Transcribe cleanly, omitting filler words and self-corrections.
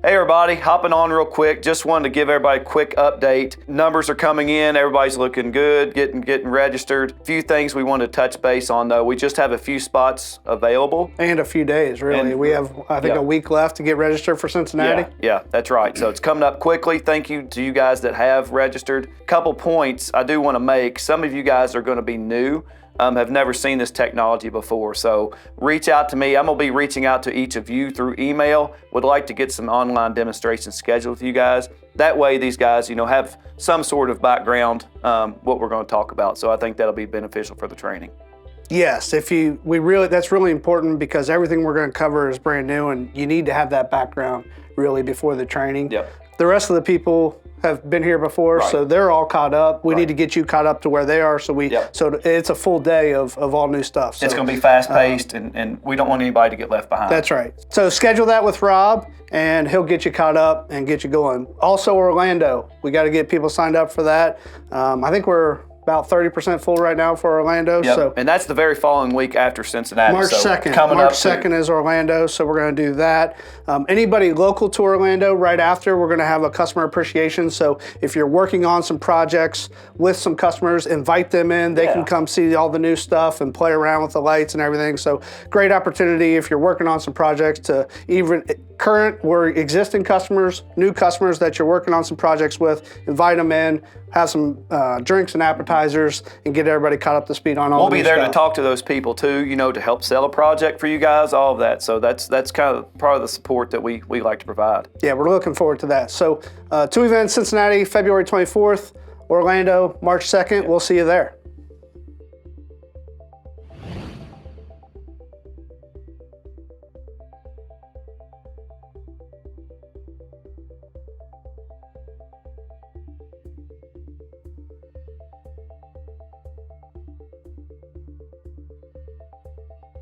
Hey everybody, hopping on real quick. Just wanted to give everybody a quick update. Numbers are coming in, everybody's looking good, getting registered. A few things we want to touch base on though. We just have a few spots available. And a few days, really. We have, I think, a week left to get registered for Cincinnati. Yeah, that's right. So it's coming up quickly. Thank you to you guys that have registered. Couple points I do want to make. Some of you guys are going to be new. Have never seen this technology before. So reach out to me. I'm gonna be reaching out to each of you through email. Would like to get some online demonstrations scheduled with you guys. That way these guys, have some sort of background, what we're gonna talk about. So I think that'll be beneficial for the training. Yes, that's really important because everything we're gonna cover is brand new and you need to have that background really before the training. Yep. The rest of the people have been here before, so they're all caught up. We need to get you caught up to where they are, so it's a full day of all new stuff. So, it's going to be fast-paced, and we don't want anybody to get left behind. That's right. So schedule that with Rob, and he'll get you caught up and get you going. Also, Orlando, we got to get people signed up for that. I think we're about 30% full right now for Orlando. Yep. So, and that's the very following week after Cincinnati. March 2nd. March 2nd is Orlando, so we're going to do that. Anybody local to Orlando, right after, we're going to have a customer appreciation. So if you're working on some projects with some customers, invite them in. They can come see all the new stuff and play around with the lights and everything. So great opportunity if you're working on some projects to even current or existing customers, new customers that you're working on some projects with, invite them in, have some drinks and appetizers, and get everybody caught up to speed on all. We'll be there to talk to those people too, to help sell a project for you guys, all of that. So that's kind of part of the support that we like to provide. Yeah, we're looking forward to that. So 2 events, Cincinnati, February 24th, Orlando, March 2nd. We'll see you there.